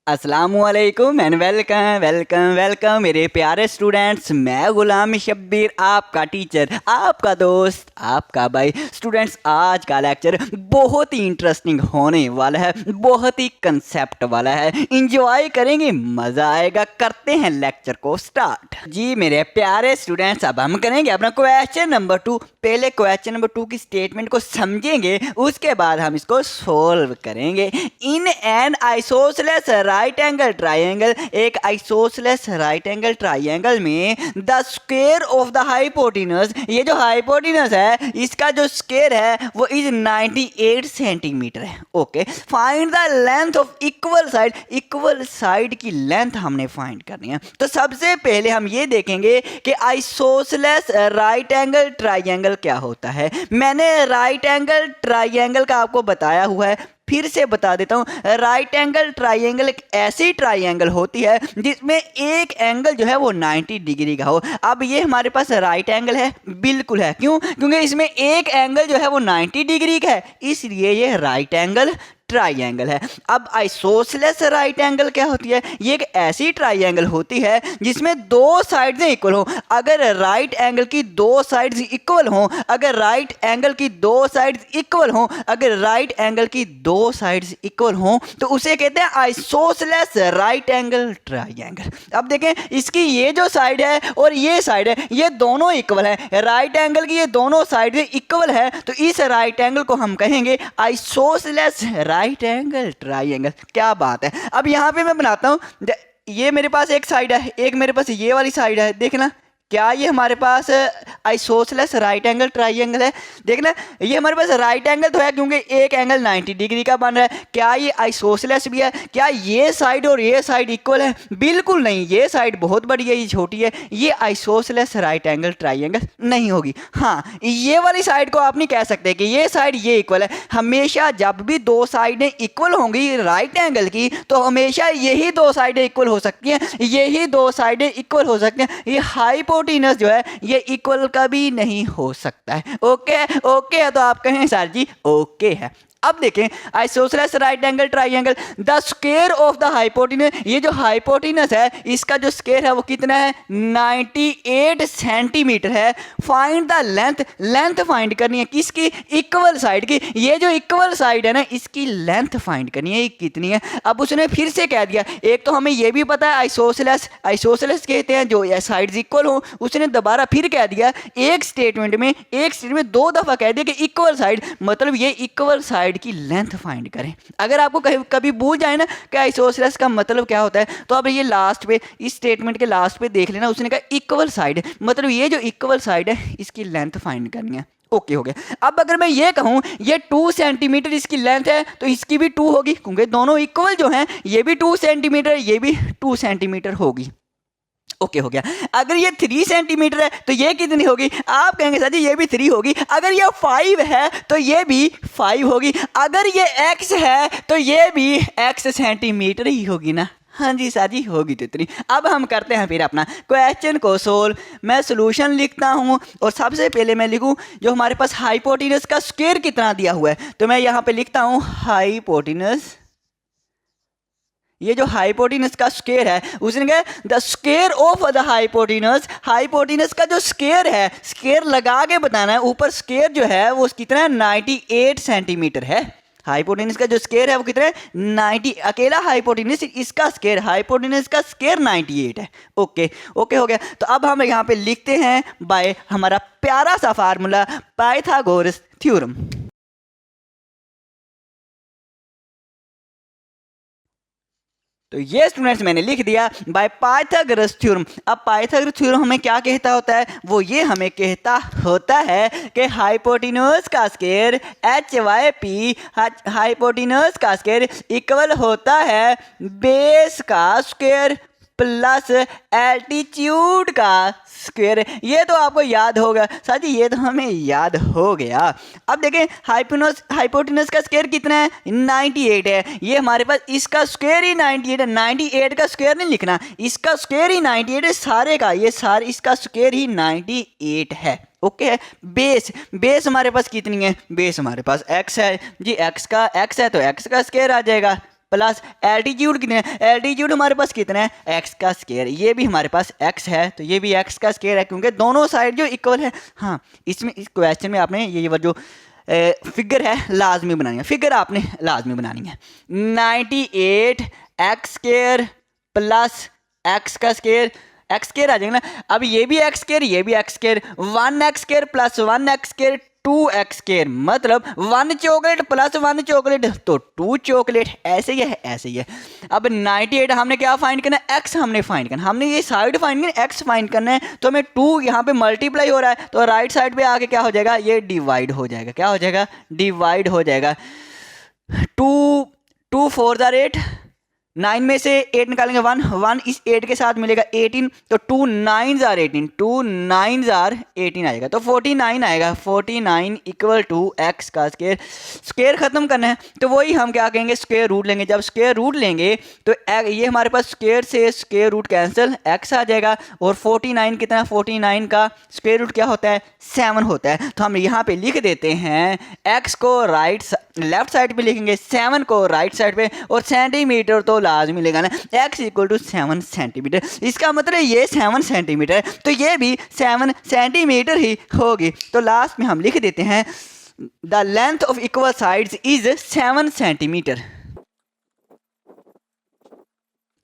अस्सलामुअलैकुम and welcome welcome welcome मेरे प्यारे स्टूडेंट्स। मैं गुलाम शब्बीर, आपका टीचर, आपका दोस्त, आपका भाई। स्टूडेंट्स, आज का लेक्चर बहुत ही इंटरेस्टिंग होने वाला है, बहुत ही कंसेप्ट वाला है। इंजॉय करेंगे, मज़ा आएगा। करते हैं लेक्चर को स्टार्ट। जी मेरे प्यारे स्टूडेंट्स, अब हम करेंगे अपना क्वेश्चन नंबर 2। पहले क्वेश्चन नंबर 2 की स्टेटमेंट को समझेंगे, उसके बाद हम इसको सोल्व करेंगे। In an isosceles right angle triangle, एक आइसोसेलेस राइट एंगल ट्राइंगल में the square of the hypotenuse, ये जो हाइपोटेनस है इसका जो स्क्वायर है वो इज 98 सेंटीमीटर है। Okay, find the length of equal side, equal side की लेंथ हमने फाइंड करनी है। तो सबसे पहले हम ये देखेंगे कि आइसोसेलेस राइट एंगल ट्राइंगल क्या होता है। मैंने राइट एंगल ट्राइंगल का आपको बताया हुआ है, फिर से बता देता हूं। राइट एंगल ट्राइंगल एक ऐसी ट्राइंगल होती है जिसमें एक एंगल जो है वो 90 डिग्री का हो। अब ये हमारे पास राइट एंगल है, बिल्कुल है। क्यों? क्योंकि इसमें एक एंगल जो है वो 90 डिग्री का है, इसलिए ये राइट एंगल ट्राइंगल है। अब आइसोसेलेस राइट एंगल क्या होती है? ये एक ऐसी ट्राइंगल होती है जिसमें दो साइड्स इक्वल हो। अगर राइट एंगल की दो साइड्स इक्वल हो, अगर राइट एंगल की दो साइड्स इक्वल हो, अगर राइट एंगल की दो साइड्स इक्वल हो तो उसे कहते हैं आइसोसेलेस राइट एंगल ट्राइंगल। अब देखें, इसकी ये जो साइड है और ये साइड है, ये दोनों इक्वल है। राइट एंगल की ये दोनों साइड इक्वल है, तो इस राइट एंगल को हम कहेंगे आइसोसेलेस राइट एंगल ट्राइंगल। क्या बात है। अब यहाँ पे मैं बनाता हूँ, ये मेरे पास एक साइड है, एक मेरे पास ये वाली साइड है। देखना, क्या ये हमारे पास आइसोसेलेस राइट एंगल ट्राइंगल है? देखना, ये हमारे पास राइट एंगल तो है क्योंकि एक एंगल 90 डिग्री का बन रहा है। क्या ये आइसोसेलेस भी है? क्या ये साइड और ये साइड इक्वल है? बिल्कुल नहीं, ये साइड बहुत बड़ी है, ये छोटी है। ये आइसोसेलेस राइट एंगल ट्राइंगल नहीं होगी। हाँ, ये वाली साइड को आप नहीं कह सकते कि ये साइड ये इक्वल है। हमेशा जब भी दो साइडें इक्वल होंगी राइट एंगल की, तो हमेशा यही दो साइडें इक्वल हो सकती हैं, यही दो साइडें इक्वल हो सकती हैं। ये हाइपोटेनस जो है ये इक्वल कभी नहीं हो सकता है। ओके ओके है, तो आप कहें सर जी ओके है। अब देखें, isosceles right angle triangle, the square of the hypotenuse, ये जो हाइपोटेनस है इसका जो स्क्वायर है वो कितना है? 98 सेंटीमीटर है। Find the length, length find करनी है किसकी? इक्वल साइड की। ये जो इक्वल साइड है ना, इसकी लेंथ फाइंड करनी है, ये कितनी है। अब उसने फिर से कह दिया, एक तो हमें ये भी पता है आइसोसेलेस, आइसोसेलेस कहते हैं जो साइड्स इक्वल हो। उसने दोबारा फिर कह दिया, एक स्टेटमेंट में दो दफा कह दिया कि इक्वल साइड, मतलब ये इक्वल साइड की लेंथ फाइंड करें। अगर आपको कभी भूल जाए ना कि आइसोसेलेस का मतलब क्या होता है, तो अब ये लास्ट पे, इस स्टेटमेंट के लास्ट पे देख लेना, उसने कहा इक्वल साइड, मतलब ये जो इक्वल साइड है इसकी लेंथ फाइंड करनी है। ओके हो गया। अब अगर मैं ये कहूं ये 2 सेंटीमीटर इसकी लेंथ है, तो इसकी भी 2 होगी क्योंकि दोनों इक्वल जो हैं, ये भी 2 सेंटीमीटर, ये भी 2 सेंटीमीटर होगी। ओके हो गया। अगर ये 3 सेंटीमीटर है तो ये कितनी होगी? आप कहेंगे सर जी ये भी 3 होगी। अगर ये 5 है तो ये भी 5 होगी। अगर ये x है तो ये भी x सेंटीमीटर ही होगी ना। हाँ जी सर जी, होगी तो 3। अब हम करते हैं फिर अपना क्वेश्चन को सोल्व। मैं सोल्यूशन लिखता हूँ और सबसे पहले मैं लिखूँ जो हमारे पास हाइपोटेनस का स्क्वायर कितना दिया हुआ है, तो मैं यहाँ पे लिखता हूँ हाइपोटेनस, ये जो हाइपोटेनस का स्क्वायर है उसने कहा the square of the hypotenuse, hypotenuse का जो स्क्वायर है, स्क्वायर लगा के बताना है। ऊपर स्क्वायर जो है वो कितना है? 98 सेंटीमीटर है। हाइपोटेनस का जो स्क्वायर है वो कितना है? 90। अकेला हाइपोटेनस, इसका स्क्वायर, हाइपोटेनस का स्क्वायर 98 है। ओके ओके हो गया। तो अब हम यहाँ पे लिखते हैं बाय हमारा प्यारा सा फार्मूला, पाइथागोरस थ्योरम। तो ये स्टूडेंट्स मैंने लिख दिया बाय पाइथागोरस थ्योरम। अब पाइथागोरस थ्योरम हमें क्या कहता होता है? वो ये हमें कहता होता है कि हाइपोटेनस का स्क्वायर HYP, हाइपोटेनस का स्क्वायर इक्वल होता है बेस का स्क्वायर प्लस एल्टीट्यूड का स्क्वायर। ये तो आपको याद होगा सर जी, ये तो हमें याद हो गया। अब देखें, हाइपोटेनस का स्क्वायर कितना है? 98 है। ये हमारे पास इसका स्क्वायर ही 98 है। 98 का स्क्वायर नहीं लिखना, इसका स्क्वायर ही 98 है सारे का, ये सारे इसका स्क्वायर ही 98 है। ओके है। बेस हमारे पास कितनी है? बेस हमारे पास x है जी, x है तो x का स्क्वायर आ जाएगा प्लस एल्टीट्यूड कितना है, एल्टीट्यूड हमारे पास कितना है, एक्स का स्क्वायर, ये भी हमारे पास एक्स है तो ये भी एक्स का स्क्वायर है क्योंकि दोनों साइड जो इक्वल है। हाँ, इसमें इस क्वेश्चन में आपने ये जो फिगर है लाजमी बनानी है, फिगर आपने लाजमी बनानी है। 98 एक्स स्क्वायर प्लस एक्स का स्क्वायर, एक्स स्क्वायर आ जाएगा ना। अब ये भी एक्स स्क्वायर, ये भी x square, 1 x square plus 1 x square 2 x square, मतलब 1 चॉकलेट प्लस 1 चॉकलेट तो 2 चॉकलेट, ऐसे ही है ऐसे ही है। अब 98 हमने क्या फाइंड करना है, एक्स हमने फाइंड करना, हमने ये साइड फाइंड करना, एक्स फाइंड करना है तो हमें 2 यहाँ पे मल्टीप्लाई हो रहा है तो राइट साइड पे आके क्या हो जाएगा, ये डिवाइड हो जाएगा, क्या हो जाएगा, डिवाइड हो जाएगा। 2 4 जार 8, 9 में से 8 निकालेंगे 1 इस 8 के साथ मिलेगा 18 तो 2 9 जार 18, 2 9 जार 18 आएगा तो 49 आएगा। 49 इक्वल टू एक्स का स्क्वायर, स्क्वायर खत्म करना है तो वही हम क्या कहेंगे, स्क्वायर रूट लेंगे। जब स्क्वायर रूट लेंगे तो ये हमारे पास स्क्वायर से स्क्वायर रूट कैंसिल, एक्स आ जाएगा और 49 कितना, 49 का स्क्वायर रूट क्या होता है, 7 होता है। तो हम यहाँ पे लिख देते हैं एक्स को लेफ्ट साइड पे लिखेंगे, 7 को राइट साइड पे, और सेंटीमीटर तो लाजमी लेगा ना, x इक्वल टू 7 सेंटीमीटर। इसका मतलब ये 7 सेंटीमीटर है तो ये भी 7 सेंटीमीटर ही होगी। तो लास्ट में हम लिख देते हैं the length of equal sides is 7 centimetre.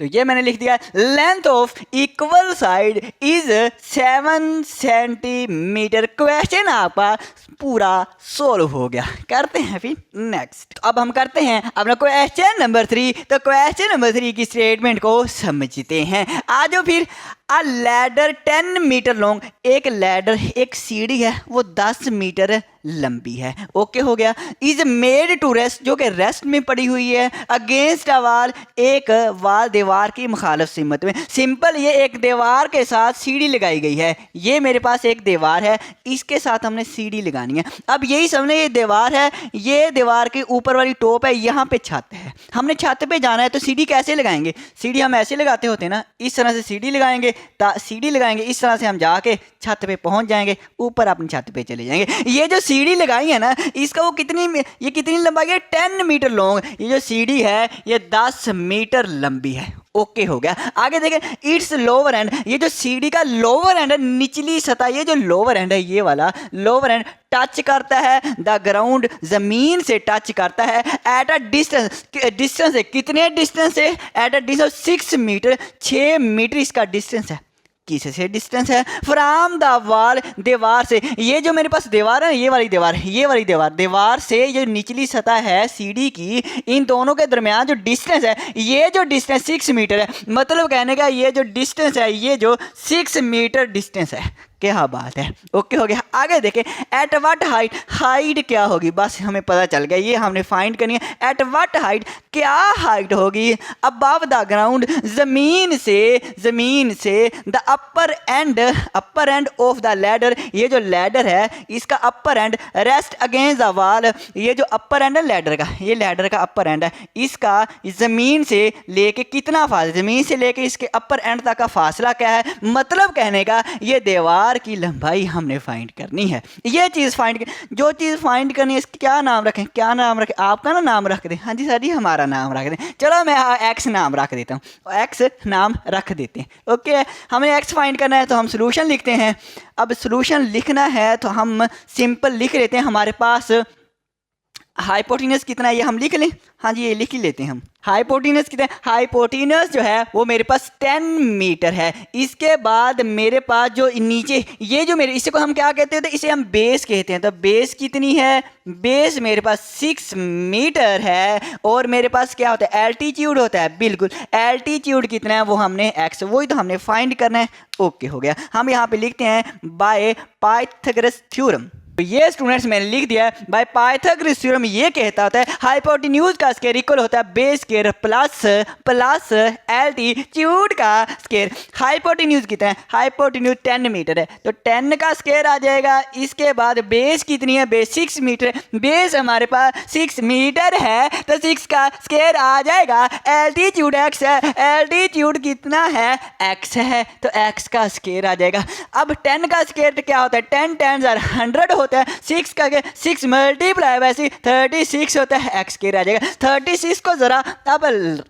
तो ये मैंने लिख दिया, length of equal side is 7 centimetre. Question आपका पूरा सोल्व हो गया। करते हैं फिर नेक्स्ट। अब हम करते हैं अपना क्वेश्चन नंबर 3। तो क्वेश्चन नंबर 3 की स्टेटमेंट को समझते हैं। आ जाओ फिर। अ लैडर 10 मीटर लॉन्ग, एक लैडर एक सीढ़ी है वो 10 मीटर लंबी है। ओके हो गया। इज मेड टू रेस्ट, जो कि रेस्ट में पड़ी हुई है, अगेंस्ट अ वॉल, एक वाल दीवार की मुखालिफ सिमत में। सिंपल, ये एक दीवार के साथ सीढ़ी लगाई गई है। ये मेरे पास एक दीवार है, इसके साथ हमने सीढ़ी लगानी है। अब यही समझे, ये दीवार है, ये दीवार के ऊपर वाली टॉप है, यहाँ पे छत है। हमने छत पे जाना है तो सीढ़ी कैसे लगाएंगे, सीढ़ी हम ऐसे लगाते होते हैं ना, इस तरह से सीढ़ी लगाएंगे, सीढ़ी लगाएंगे, इस तरह से हम जाके छत पे पहुंच जाएंगे, ऊपर अपनी छत पे चले जाएंगे। ये जो सीढ़ी लगाई है ना, इसका वो कितनी लंबाई है, 10 मीटर लॉन्ग। ये जो सीढ़ी है ये 10 मीटर लंबी है। ओके हो गया। आगे देखें, इट्स लोअर एंड, ये जो सीढ़ी का लोअर एंड है, निचली सतह, ये जो लोअर एंड है, ये वाला लोअर एंड टच करता है द ग्राउंड, जमीन से टच करता है। एट अ डिस्टेंस, डिस्टेंस है, कितने डिस्टेंस है, at a distance 6 metre, 6 metre इसका डिस्टेंस है। किससे डिस्टेंस है, फ्रॉम द वॉल, दीवार से। ये जो मेरे पास दीवार है, ये वाली दीवार, ये वाली दीवार, दीवार से जो निचली सतह है सीढ़ी की, इन दोनों के दरमियान जो डिस्टेंस है, ये जो डिस्टेंस 6 मीटर है। मतलब कहने का ये जो डिस्टेंस है, ये जो 6 मीटर डिस्टेंस है। क्या बात है। ओके हो गया। आगे देखें, एट व्हाट हाइट, हाइट क्या होगी, बस हमें पता चल गया, ये हमने फाइंड करनी है। एट व्हाट हाइट, क्या हाइट होगी, अबव द ग्राउंड, जमीन से the upper end of the ladder, ये जो लैडर है इसका upper end, rest against the wall, ये जो अपर एंड है लैडर का, ये लैडर का अपर एंड है, इसका जमीन से लेके कितना फासला, जमीन से लेके इसके अपर एंड तक का फासला क्या है। मतलब कहने का ये दीवार की लंबाई हमने फाइंड करनी है। ये चीज़ फाइंड, जो चीज़ फाइंड करनी है, इसका क्या नाम रखें, क्या नाम रखें, आपका ना नाम रख दें। हाँ जी सर जी, हमारा नाम रख दें। चलो मैं एक्स नाम रख देता हूँ, एक्स नाम रख देते हैं। ओके, हमें एक्स फाइंड करना है तो हम सोल्यूशन लिखते हैं। अब सोल्यूशन लिखना है तो हम सिंपल लिख लेते हैं। हमारे पास हाइपोटेनस कितना है ये हम लिख लें। हाँ जी, ये लिख ही लेते हैं हम। हाइपोटेनस कितना है, हाइपोटेनस जो है वो मेरे पास 10 मीटर है। इसके बाद मेरे पास जो नीचे ये जो मेरे, इसे को हम क्या कहते हैं, तो इसे हम बेस कहते हैं। तो बेस कितनी है, बेस मेरे पास 6 मीटर है। और मेरे पास क्या होता है, एल्टीट्यूड होता है। बिल्कुल, एल्टीट्यूड कितना है वो हमने एक्स, वही तो हमने फाइंड करना है। ओके हो गया। हम यहाँ पे लिखते हैं बाय पाइथागोरस थ्योरम। तो ये स्टूडेंट्स मैंने लिख दिया है, बाय पाइथागोरस थ्योरम ये कहता होता है हाइपोटेन्यूज का स्क्वायर इक्वल होता है बेस स्क्वायर प्लस एल्टीट्यूड का स्क्वायर। हाइपोटेन्यूज कितना है, हाइपोटेन्यूज 10 मीटर है तो 10 का स्क्वायर आ जाएगा। इसके बाद बेस कितनी है, बेस 6 मीटर, बेस हमारे पास 6 मीटर है तो 6 का स्क्वायर आ जाएगा। एल्टीट्यूड एक्स है, एल्टीट्यूड कितना है, एक्स है तो एक्स का स्क्वायर आ जाएगा। अब 10 का स्क्वायर क्या होता है, 10 10 100 होता होता है 6 का 6 मल्टीप्लाई वैसे 36 होता है, एक्स स्क्वायर आ जाएगा। 36 को ज़रा अब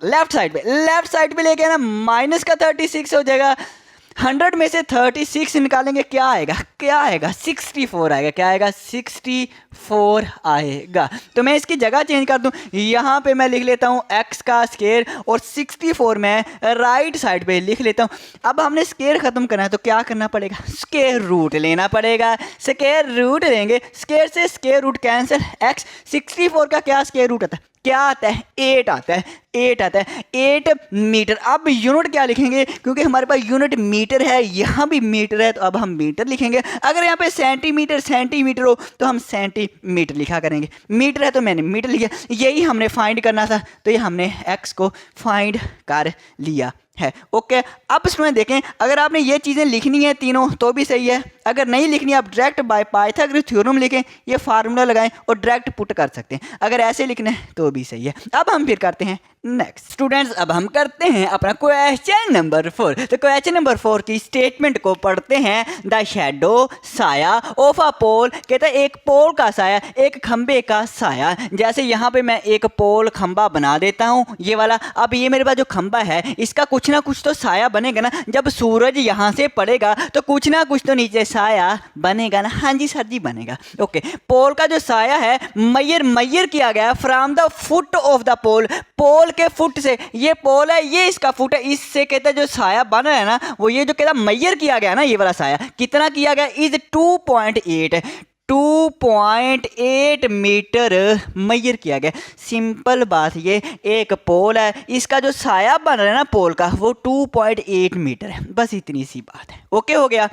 लेफ्ट साइड पे लेके ना माइनस का 36 हो जाएगा। 100 में से 36 निकालेंगे, क्या आएगा 64 आएगा। क्या आएगा 64 आएगा। तो मैं इसकी जगह चेंज कर दूं, यहाँ पे मैं लिख लेता हूँ एक्स का स्क्वायर और 64 मैं राइट साइड पे लिख लेता हूँ। अब हमने स्क्वायर ख़त्म करना है तो क्या करना पड़ेगा, स्क्वायर रूट लेना पड़ेगा। स्क्वायर रूट लेंगे, स्क्वायर से स्क्वायर रूट कैंसिल, एक्स 64 का क्या स्क्वायर रूट आता है, क्या आता है 8 आता है, 8 मीटर। अब यूनिट क्या लिखेंगे, क्योंकि हमारे पास यूनिट मीटर है, यहाँ भी मीटर है तो अब हम मीटर लिखेंगे। अगर यहाँ पे सेंटीमीटर हो तो हम सेंटीमीटर लिखा करेंगे। मीटर है तो मैंने मीटर लिखा, यही हमने फाइंड करना था तो ये हमने एक्स को फाइंड कर लिया है। ओके, अब इसमें देखें, अगर आपने ये चीज़ें लिखनी है तीनों तो भी सही है, अगर नहीं लिखनी आप डायरेक्ट बाय पाइथागोरस थ्योरम लिखें, ये फार्मूला लगाएं और डायरेक्ट पुट कर सकते हैं। अगर ऐसे लिखना है तो भी सही है। अब हम फिर करते हैं नेक्स्ट स्टूडेंट्स, अब हम करते हैं अपना क्वेश्चन नंबर 4। तो क्वेश्चन नंबर 4 की स्टेटमेंट को पढ़ते हैं। द शैडो साया ऑफ अ पोल, कहता है एक पोल का साया, एक खंबे का साया। जैसे यहाँ पे मैं एक पोल खंबा बना देता हूँ ये वाला। अब ये मेरे पास जो खंबा है इसका कुछ ना कुछ तो साया बनेगा ना, जब सूरज यहाँ से पड़ेगा तो कुछ ना कुछ तो नीचे साया बनेगा ना। हाँ जी सर जी बनेगा। ओके, पोल का जो साया है मैयर किया गया from the foot of the pole, pole के फुट से, ये पोल है ये इसका फुट है, इससे कहते हैं जो साया बन रहा है ना वो ये जो कहता मैयर किया गया ना, ये वाला साया कितना किया गया इज 2.8 मीटर मैयर किया गया। सिंपल बात, ये एक पोल है, इसका जो साया बन रहा है ना पोल का वो 2.8 मीटर है, बस इतनी सी बात है। ओके हो गया।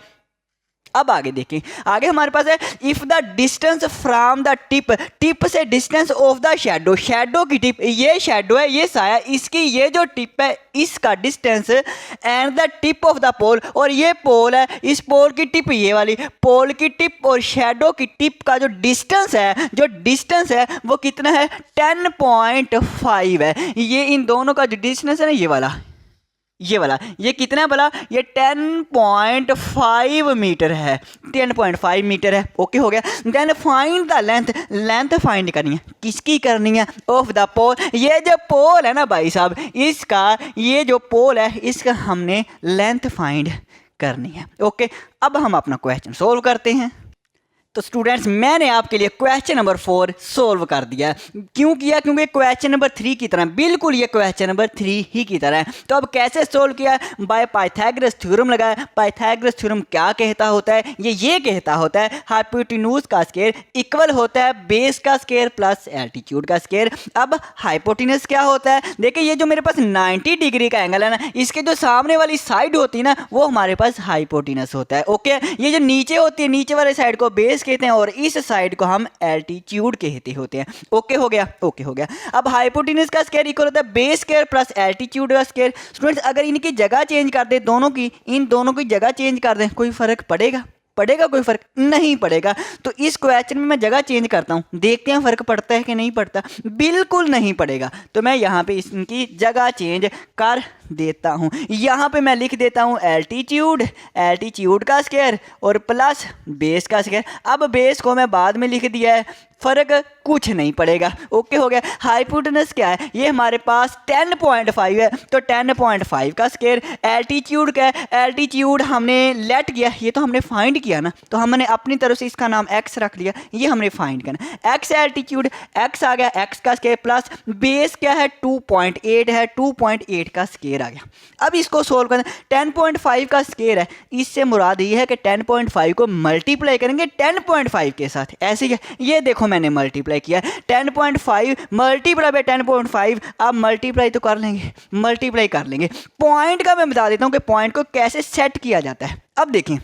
अब आगे देखें, आगे हमारे पास है if the distance from the tip से डिस्टेंस ऑफ द शैडो की टिप, ये शैडो है ये साया, इसकी ये जो टिप है इसका distance and the tip of the pole, और ये पोल है इस पोल की टिप, ये वाली पोल की टिप और शैडो की टिप का जो डिस्टेंस है वो कितना है 10.5 है। ये इन दोनों का जो डिस्टेंस है ना ये वाला ये कितना है भला, ये 10.5 मीटर है, 10.5 मीटर है। ओके हो गया। Then find the length find करनी है, किसकी करनी है ऑफ द पोल, ये जो पोल है ना भाई साहब इसका, ये जो पोल है इसका हमने लेंथ फाइंड करनी है। ओके, अब हम अपना क्वेश्चन सोल्व करते हैं। तो स्टूडेंट्स मैंने आपके लिए क्वेश्चन नंबर 4 सोल्व कर दिया। क्यों किया, क्योंकि क्वेश्चन नंबर 3 की तरह, बिल्कुल ये क्वेश्चन नंबर 3 ही की तरह है। तो अब कैसे सोल्व किया, बाय पाइथागोरस थ्योरम लगाया। पाइथागोरस थ्योरम क्या कहता होता है, ये कहता होता है हाइपोटेन्यूज का स्क्वायर इक्वल होता है बेस का स्क्वायर प्लस एल्टीट्यूड का स्क्वायर। अब हाइपोटेन्यूज क्या होता है, देखिए ये जो मेरे पास 90 डिग्री का एंगल है ना, इसके जो सामने वाली साइड होती है ना वो हमारे पास हाइपोटेन्यूज होता है। ओके, ये जो नीचे होती है नीचे वाले साइड को बेस कहते हैं और इस साइड को हम एल्टीट्यूड कहते होते हैं। ओके हो गया। अब हाइपोटेन्यूज का स्क्वायर इक्वल होता है बेस स्क्वायर प्लस एल्टीट्यूड का स्क्वायर। स्टूडेंट्स अगर इनकी जगह चेंज कर दे, इन दोनों की जगह चेंज कर दें, कोई फर्क पड़ेगा कोई फर्क नहीं पड़ेगा। तो इस क्वेश्चन में मैं जगह चेंज करता हूं, देखते हैं फर्क पड़ता है कि नहीं पड़ता। बिल्कुल नहीं पड़ेगा, तो मैं यहाँ पे इनकी जगह चेंज कर देता हूं। यहाँ पे मैं लिख देता हूं एल्टीट्यूड का स्क्वायर और प्लस बेस का स्क्वायर। अब बेस को मैं बाद में लिख दिया है, फर्क कुछ नहीं पड़ेगा। ओके हो गया। हाइपोटेन्यूज क्या है, ये हमारे पास 10.5 है तो 10.5 का स्क्वायर। एल्टीट्यूड क्या है, एल्टीट्यूड हमने लेट किया, ये तो हमने फाइंड किया ना, तो हमने अपनी तरफ से इसका नाम एक्स रख लिया, ये हमने फाइंड करना। एक्स एल्टीट्यूड, एक्स आ गया, एक्स का स्क्वायर प्लस बेस क्या है 2.8 है, 2.8 का स्क्वायर आ गया। अब इसको सोल्व करना, 10.5 का स्क्वायर है, इससे मुराद ये है कि 10.5 को मल्टीप्लाई करेंगे 10.5 के साथ, ऐसे ही ये देखो मैंने मल्टीप्लाई किया 10.5 मल्टीप्लाई बाय 10.5। अब मल्टीप्लाई तो कर लेंगे। पॉइंट का मैं बता देता हूं कि पॉइंट को कैसे सेट किया जाता है। अब देखें,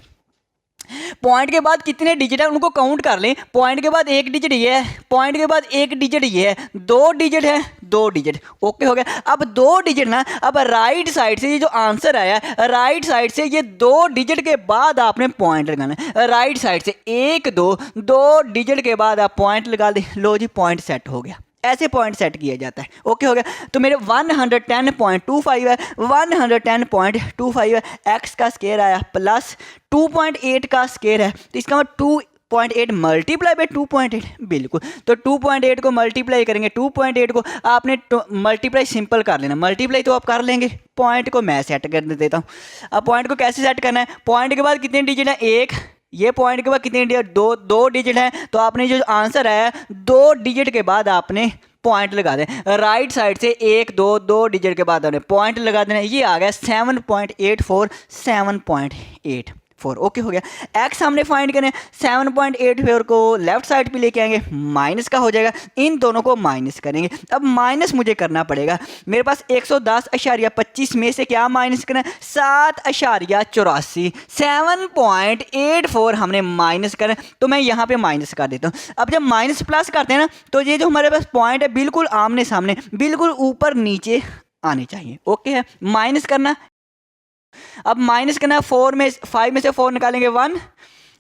पॉइंट के बाद कितने डिजिट है उनको काउंट कर लें। पॉइंट के बाद एक डिजिट ये है, पॉइंट के बाद एक डिजिट ये है, 2 डिजिट है, 2 डिजिट। ओके हो गया। अब 2 डिजिट ना, अब राइट साइड से ये जो आंसर आया, राइट साइड से ये 2 डिजिट के बाद आपने पॉइंट लगाना है। राइट साइड से 1 2 डिजिट के बाद आप पॉइंट लगा दें, लो जी पॉइंट सेट हो गया। ऐसे पॉइंट सेट किया जाता है। ओके हो गया। तो मेरे 110.25 है, 110.25 है, एक्स का स्क्वायर आया प्लस 2.8 का स्क्वायर है, तो इसका मतलब 0.8 मल्टीप्लाई बाई 2.8, बिल्कुल। तो 2.8 को मल्टीप्लाई करेंगे, 2.8 को आपने मल्टीप्लाई सिंपल कर लेना, मल्टीप्लाई तो आप कर लेंगे। पॉइंट को मैं सेट कर देता हूँ। अब पॉइंट को कैसे सेट करना है, पॉइंट के बाद कितने डिजिट है, एक, ये पॉइंट के बाद कितने डिजिट, दो डिजिट है। तो आपने जो आंसर है 2 डिजिट के बाद आपने पॉइंट लगा दें, राइट साइड से 1 2 डिजिट के बाद आपने पॉइंट लगा देना। ये आ गया 7.84, 7.84। ओके हो गया। एक्स हमने फाइंड करें, 7.84 को लेफ्ट साइड पे लेके आएंगे, माइनस का हो जाएगा, इन दोनों को माइनस करेंगे। अब माइनस मुझे करना पड़ेगा, मेरे पास 110.25 में से क्या माइनस करना है, 7.84, 7.84 हमने माइनस करें। तो मैं यहाँ पे माइनस कर देता हूँ। अब जब माइनस प्लस करते हैं ना, तो ये जो हमारे पास पॉइंट है बिल्कुल आमने सामने, बिल्कुल ऊपर नीचे आने चाहिए। ओके है, माइनस करना। अब माइनस करना, 5 में से 4 निकालेंगे 1,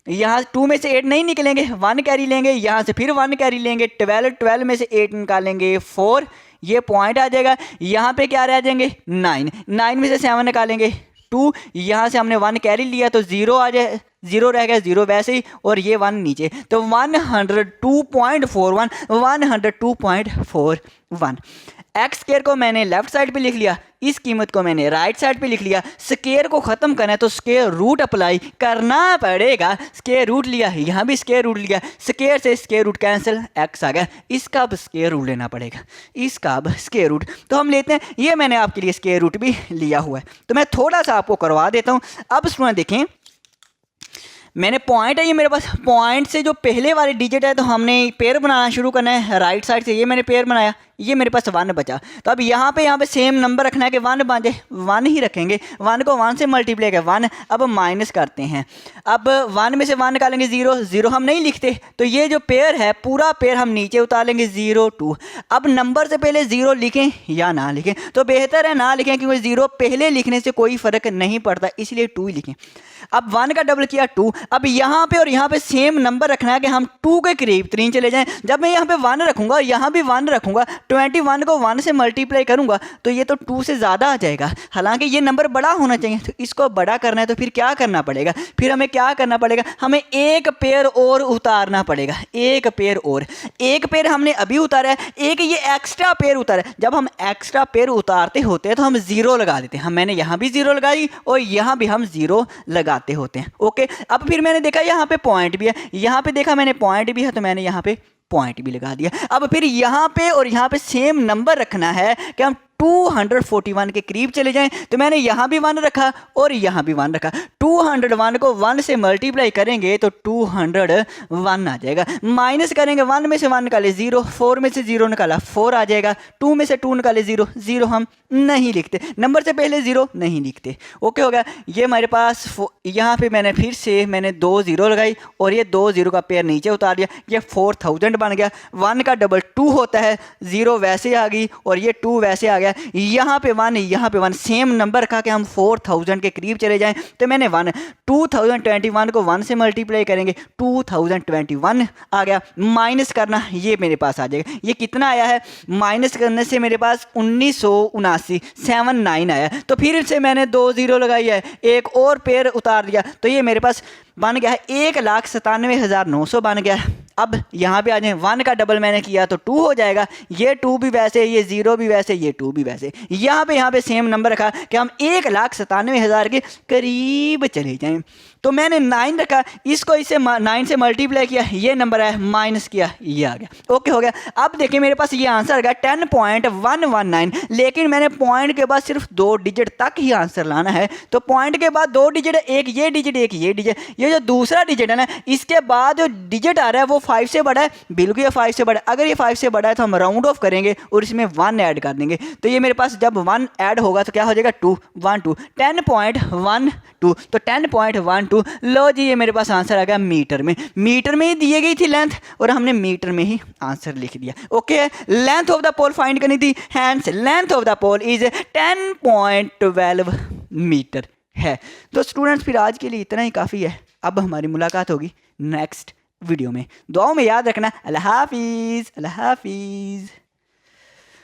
यहाँ 2 में से 8 नहीं निकलेंगे, 1 कैरी लेंगे, यहाँ से फिर 1 कैरी लेंगे, 12 में से 8 निकालेंगे 4, ये पॉइंट आ जाएगा। यहाँ पे क्या रह जाएंगे 9 में से 7 निकालेंगे 2, यहाँ से हमने 1 कैरी लिया तो 0 आ जाए, 0 रह गया, 0 वैसे ही, और ये 1 नीचे, तो 102.41, 102.41। एक्स स्केयर को मैंने लेफ्ट साइड पे लिख लिया, इस कीमत को मैंने राइट साइड पे लिख लिया। स्केयर को ख़त्म करना है तो स्केयर रूट अप्लाई करना पड़ेगा। स्केयर रूट लिया, यहाँ भी स्केयर रूट लिया, स्केयर से स्केयर रूट कैंसिल, एक्स आ गया। इसका अब स्केयर रूट लेना पड़ेगा, इसका अब स्केयर रूट तो हम लेते हैं। ये मैंने आपके लिए स्केयर रूट भी लिया हुआ है, तो मैं थोड़ा सा आपको करवा देता हूँ। अब स्टूडेंट देखें, मैंने पॉइंट है ये मेरे पास, पॉइंट से जो पहले वाले डिजिट है तो हमने पेयर बनाना शुरू करना है राइट साइड से। ये मैंने पेयर बनाया, ये मेरे पास 1 बचा, तो अब यहाँ पे सेम नंबर रखना है कि 1 बन जाए, 1 ही रखेंगे। 1 को 1 से मल्टीप्लाई कर 1। अब माइनस करते हैं, अब 1 में से 1 निकालेंगे 0 हम नहीं लिखते, तो ये जो पेयर है पूरा पेयर हम नीचे उतार लेंगे 0 2। अब नंबर से पहले 0 लिखें या ना लिखें, तो बेहतर है ना लिखें, क्योंकि 0 पहले लिखने से कोई फ़र्क नहीं पड़ता, इसलिए 2 ही लिखें। अब 1 का डबल किया 2। अब यहाँ पे और यहाँ पे सेम नंबर रखना है कि हम 2 के करीब 3 चले जाएं। जब मैं यहाँ पे 1 रखूँगा, यहाँ भी 1 रखूँगा, 21 को 1 से मल्टीप्लाई करूँगा तो ये तो 2 से ज़्यादा आ जाएगा। हालांकि ये नंबर बड़ा होना चाहिए, तो इसको बड़ा करना है तो फिर क्या करना पड़ेगा, फिर हमें क्या करना पड़ेगा, हमें एक पेयर और उतारना पड़ेगा। एक पेयर और, एक पेयर हमने अभी उतारा है, एक ये एक्स्ट्रा पेयर उतारा है। जब हम एक्स्ट्रा पेयर उतारते होते हैं तो हम 0 लगा देते हैं। मैंने यहाँ भी 0 लगाई और यहाँ भी हम 0 लगाते होते हैं। ओके, अब फिर मैंने देखा यहाँ पे पॉइंट भी है, यहाँ पे देखा मैंने पॉइंट भी है, तो मैंने यहाँ पे पॉइंट भी लगा दिया। अब फिर यहाँ पे और यहाँ पे सेम नंबर रखना है कि हम 241 के करीब चले जाएं, तो मैंने यहाँ भी 1 रखा और यहाँ भी 1 रखा। 201 को 1 से मल्टीप्लाई करेंगे तो 201 आ जाएगा। माइनस करेंगे, 1 में से 1 निकाले 0, 4 में से 0 निकाला 4 आ जाएगा। 2 में से 2 निकाले 0, 0 हम नहीं लिखते, नंबर से पहले 0 नहीं लिखते। ओके हो गया। ये मेरे पास यहाँ पे मैंने फिर से 2 0 लगाई और ये 2 0 का पेयर नीचे उतार दिया, ये 4000 बन गया। 1 का डबल 2 होता है, 0 वैसे आ गई और ये 2 वैसे आ गया। यहाँ पे 1, यहाँ पे 1, सेम नंबर रखा कि हम 4000 के करीब चले जाएं, तो मैंने 2021 को 1 से मल्टीप्लाई करेंगे, 2021 आ गया। माइनस करना, ये मेरे पास आ जाएगा। ये कितना आया है, माइनस करने से मेरे पास 1979 79 आया। तो फिर से मैंने 2 0 लगाई है, एक और पेयर उतार दिया, तो ये मेरे पास बन गया है 1,97,900 बन गया है। अब यहाँ पे आ जाए, 1 का डबल मैंने किया तो 2 हो जाएगा, ये 2 भी वैसे, ये 0 भी वैसे, ये 2 भी वैसे। यहाँ पे सेम नंबर रखा कि हम 1,97,000 के करीब चले जाएं, तो मैंने 9 रखा, इसको इससे 9 से मल्टीप्लाई किया, ये नंबर है, माइनस किया, ये आ गया। ओके हो गया। अब देखिए मेरे पास ये आंसर आ गया 10.119, लेकिन मैंने पॉइंट के बाद सिर्फ 2 डिजिट तक ही आंसर लाना है। तो पॉइंट के बाद 2 डिजिट, एक ये डिजिट, एक ये डिजिट। ये जो दूसरा डिजिट है ना, इसके बाद जो डिजिट आ रहा है वो 5 से बड़ा है, बिल्कुल ये 5 से बड़ा है। अगर ये 5 से बड़ा है तो हम राउंड ऑफ करेंगे और इसमें 1 ऐड कर देंगे, तो ये मेरे पास जब 1 ऐड होगा तो क्या हो जाएगा 2 1 2, 10.12, तो 10.12। लो जी, ये मेरे पास आंसर आ गया मीटर में। मीटर में ही दी गई थी लेंथ और हमने मीटर में ही आंसर लिख दिया। Okay, length of the pole find करनी थी, hence length of the pole is 10.12 metre है। तो स्टूडेंट्स फिर आज के लिए इतना ही काफ़ी है। अब हमारी मुलाकात होगी नेक्स्ट वीडियो में। दुआओं में याद रखना। अल्लाह हाफिज़, अल्लाह हाफिज़।